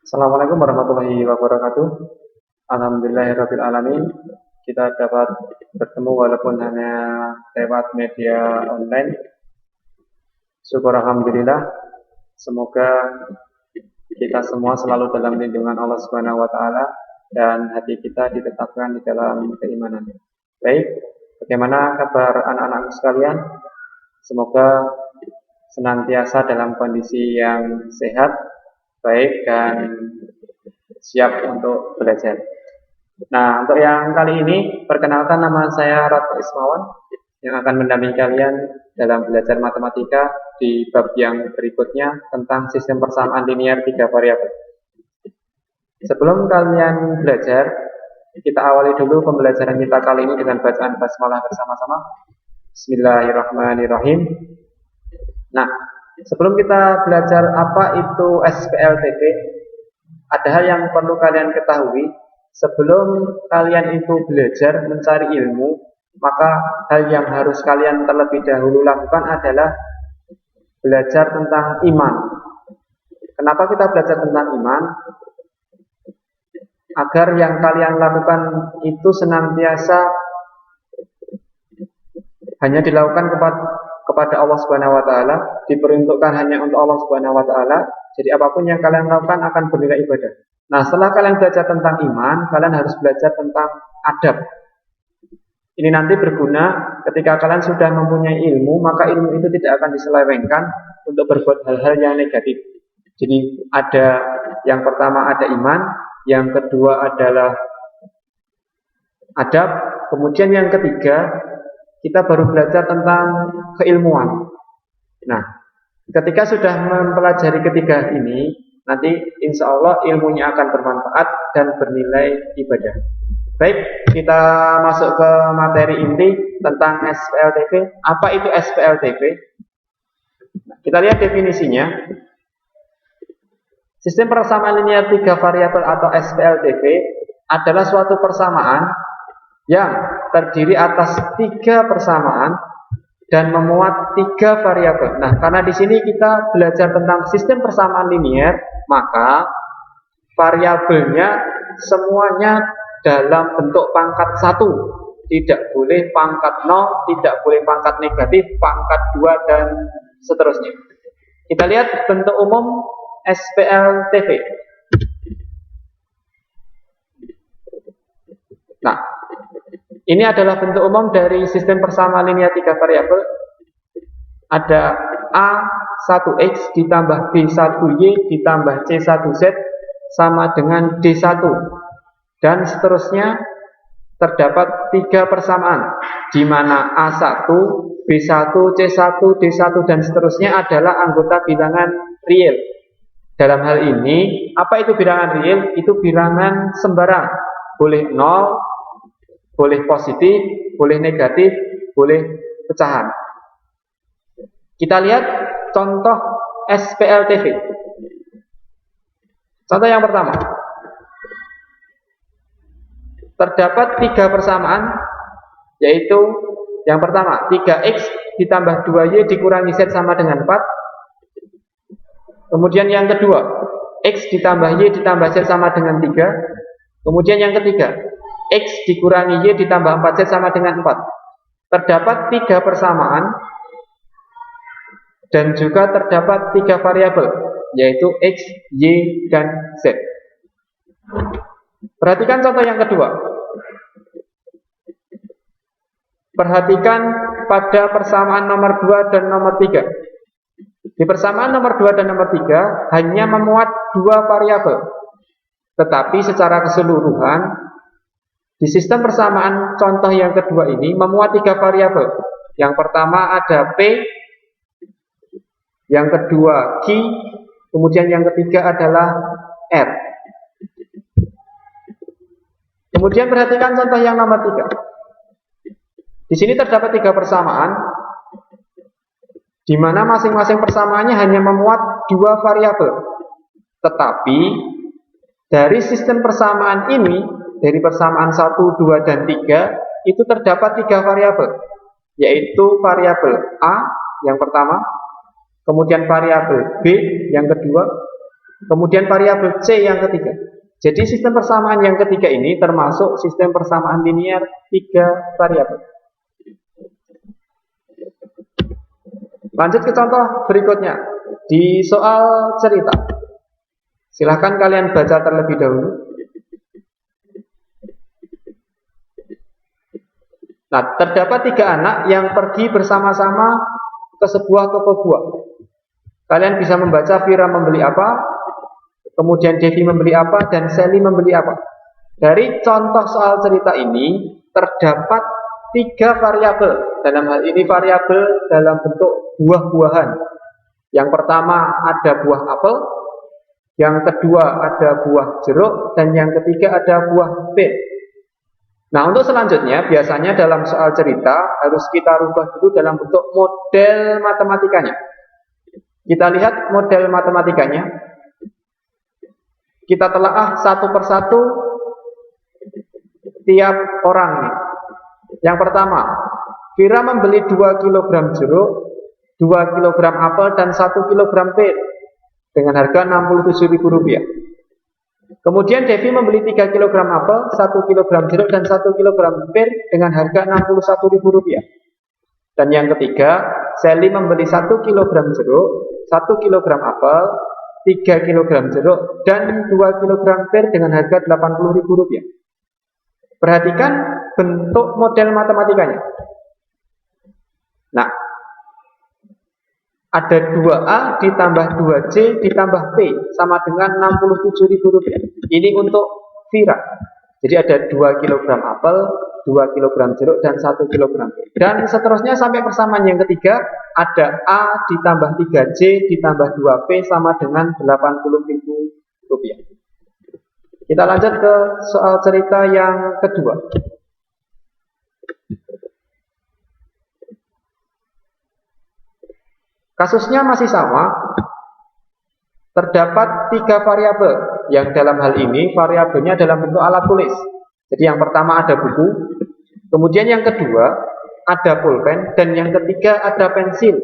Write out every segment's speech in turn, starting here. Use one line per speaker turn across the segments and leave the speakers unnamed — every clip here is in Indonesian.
Assalamualaikum warahmatullahi wabarakatuh. Alhamdulillahirabbil alamin. Kita dapat bertemu walaupun hanya lewat media online. Syukur alhamdulillah. Semoga kita semua selalu dalam lindungan Allah Subhanahu wa taala dan hati kita ditetapkan di dalam keimanan. Baik, bagaimana kabar anak-anak sekalian? Semoga senantiasa dalam kondisi yang sehat, baik dan siap untuk belajar. Nah, untuk yang kali ini, perkenalkan nama saya Ratu Ismawan yang akan mendampingi kalian dalam belajar matematika di bab yang berikutnya tentang sistem persamaan linear 3 variabel. Sebelum kalian belajar, kita awali dulu pembelajaran kita kali ini dengan bacaan basmalah bersama-sama. Bismillahirrahmanirrahim. Nah, sebelum kita belajar apa itu SPLTP, ada hal yang perlu kalian ketahui. Sebelum kalian itu belajar mencari ilmu, maka hal yang harus kalian terlebih dahulu lakukan adalah belajar tentang iman. Kenapa kita belajar tentang iman? Agar yang kalian lakukan itu senantiasa hanya dilakukan kepada Allah Subhanahu wa taala, diperuntukkan hanya untuk Allah Subhanahu wa taala. Jadi apapun yang kalian lakukan akan bernilai ibadah. Nah, setelah kalian belajar tentang iman, kalian harus belajar tentang adab. Ini nanti berguna ketika kalian sudah mempunyai ilmu, maka ilmu itu tidak akan diselewengkan untuk berbuat hal-hal yang negatif. Jadi ada yang pertama ada iman, yang kedua adalah adab, kemudian yang ketiga kita baru belajar tentang keilmuan. Nah, ketika sudah mempelajari ketiga ini, nanti insya Allah ilmunya akan bermanfaat dan bernilai ibadah. Baik, kita masuk ke materi inti tentang SPLTP. Apa itu SPLTP? Kita lihat definisinya. Sistem persamaan linear 3 variabel atau SPLTP adalah suatu persamaan yang terdiri atas 3 persamaan dan memuat 3 variabel. Nah, karena di sini kita belajar tentang sistem persamaan linear, maka variabelnya semuanya dalam bentuk pangkat 1. Tidak boleh pangkat 0, tidak boleh pangkat negatif, pangkat 2 dan seterusnya. Kita lihat bentuk umum SPLTP. Nah, ini adalah bentuk umum dari sistem persamaan linear 3 variabel. Ada A1X ditambah B1Y ditambah C1Z sama dengan D1. Dan seterusnya terdapat 3 persamaan, di mana A1, B1, C1, D1 dan seterusnya adalah anggota bilangan real. Dalam hal ini, apa itu bilangan real? Itu bilangan sembarang. Boleh 0, boleh positif, boleh negatif, boleh pecahan. Kita lihat contoh SPLTP. Contoh yang pertama. Terdapat 3 persamaan, yaitu yang pertama 3X ditambah 2Y dikurangi Z sama dengan 4. Kemudian yang kedua, X ditambah Y ditambah Z sama dengan 3. Kemudian yang ketiga, X dikurangi Y ditambah 4Z sama dengan 4. Terdapat 3 persamaan dan juga terdapat 3 variabel, yaitu X, Y, dan Z. Perhatikan contoh yang kedua. Perhatikan pada persamaan nomor 2 dan nomor 3. Di persamaan nomor 2 dan nomor 3 hanya memuat 2 variabel. Tetapi secara keseluruhan di sistem persamaan contoh yang kedua ini memuat 3 variabel. Yang pertama ada P, yang kedua Q, kemudian yang ketiga adalah R. Kemudian perhatikan contoh yang nomor 3. Di sini terdapat 3 persamaan, di mana masing-masing persamaannya hanya memuat 2 variabel. Tetapi dari sistem persamaan ini, dari persamaan 1, 2, dan 3, itu terdapat 3 variabel, yaitu variabel A yang pertama, kemudian variabel B yang kedua, Kemudian variabel C yang ketiga. Jadi sistem persamaan yang ketiga ini termasuk sistem persamaan linear 3 variabel. Lanjut ke contoh berikutnya. Di soal cerita. Silahkan kalian baca terlebih dahulu. Nah, terdapat 3 anak yang pergi bersama-sama ke sebuah toko buah. Kalian bisa membaca Vira membeli apa, kemudian Devi membeli apa, dan Sally membeli apa. Dari contoh soal cerita ini terdapat 3 variabel. Dalam hal ini variabel dalam bentuk buah-buahan. Yang pertama ada buah apel, yang kedua ada buah jeruk, dan yang ketiga ada buah pir. Nah, untuk selanjutnya biasanya dalam soal cerita harus kita rubah dulu dalam bentuk model matematikanya. Kita lihat model matematikanya. Kita telaah satu persatu tiap orang. Yang pertama, Vira membeli 2 kg jeruk, 2 kg apel, dan 1 kg pir dengan harga Rp67.000. Kemudian Devi membeli 3 kg apel, 1 kg jeruk, dan 1 kg pir dengan harga Rp61.000. Dan yang ketiga, Sally membeli 1 kg jeruk, 1 kg apel, 3 kg jeruk, dan 2 kg pir dengan harga Rp80.000. Perhatikan bentuk model matematikanya. Nah, ada 2A ditambah 2C ditambah P sama dengan Rp67.000. Ini untuk Vira. Jadi ada 2 kg apel, 2 kg jeruk, dan 1 kg P. Dan seterusnya sampai persamaan yang ketiga, ada A ditambah 3C ditambah 2P sama dengan Rp80.000. Kita lanjut ke soal cerita yang kedua. Kasusnya masih sama. Terdapat 3 variabel yang dalam hal ini variabelnya dalam bentuk alat tulis. Jadi yang pertama ada buku, kemudian yang kedua ada pulpen, dan yang ketiga ada pensil.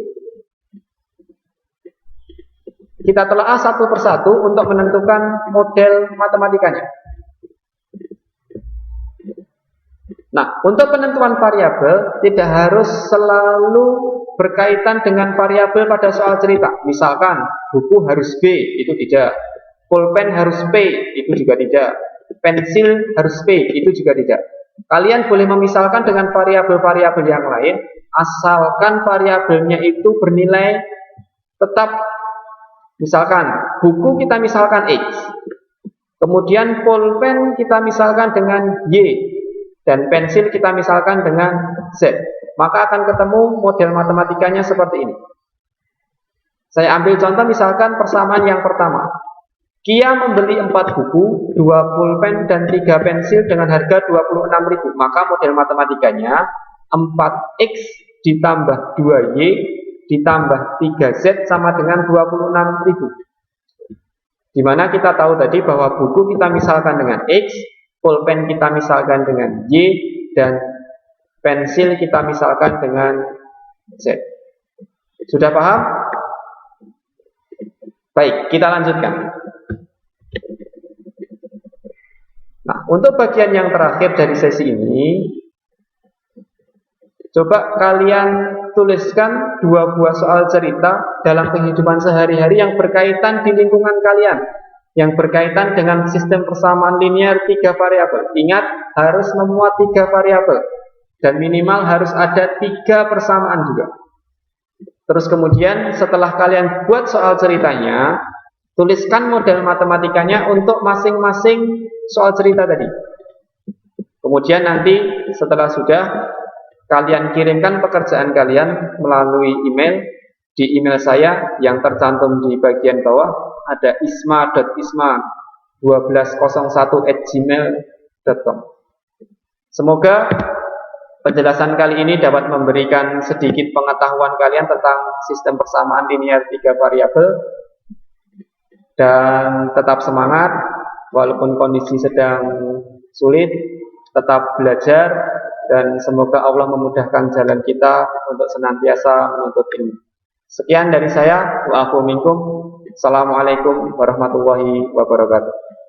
Kita telaah satu persatu untuk menentukan model matematikanya. Nah, untuk penentuan variabel tidak harus selalu berkaitan dengan variabel pada soal cerita. Misalkan buku harus B, itu tidak. Pulpen harus P, itu juga tidak. Pensil harus P, itu juga tidak. Kalian boleh memisalkan dengan variabel-variabel yang lain, asalkan variabelnya itu bernilai tetap. Misalkan buku kita misalkan X, kemudian pulpen kita misalkan dengan Y, dan pensil kita misalkan dengan Z. Maka akan ketemu model matematikanya seperti ini. Saya ambil contoh misalkan persamaan yang pertama. Kia membeli 4 buku, 2 pulpen, dan 3 pensil dengan harga Rp26.000. Maka model matematikanya 4X ditambah 2Y ditambah 3Z sama dengan Rp26.000. Dimana kita tahu tadi bahwa buku kita misalkan dengan X, pulpen kita misalkan dengan Y, dan pensil kita misalkan dengan Z. Sudah paham? Baik, kita lanjutkan. Nah, untuk bagian yang terakhir dari sesi ini, coba kalian tuliskan 2 buah soal cerita dalam kehidupan sehari-hari yang berkaitan di lingkungan kalian, yang berkaitan dengan sistem persamaan linear 3 variabel. Ingat, harus memuat 3 variabel dan minimal harus ada 3 persamaan juga. Terus kemudian setelah kalian buat soal ceritanya, tuliskan model matematikanya untuk masing-masing soal cerita tadi. Kemudian nanti setelah sudah, kalian kirimkan pekerjaan kalian melalui email. Di email saya yang tercantum di bagian bawah ada isma.isma1201@gmail.com. Semoga penjelasan kali ini dapat memberikan sedikit pengetahuan kalian tentang sistem persamaan linear 3 variabel. Dan tetap semangat walaupun kondisi sedang sulit, tetap belajar, dan semoga Allah memudahkan jalan kita untuk senantiasa menuntut ilmu. Sekian dari saya. Wa'afu minkum. Assalamualaikum warahmatullahi wabarakatuh.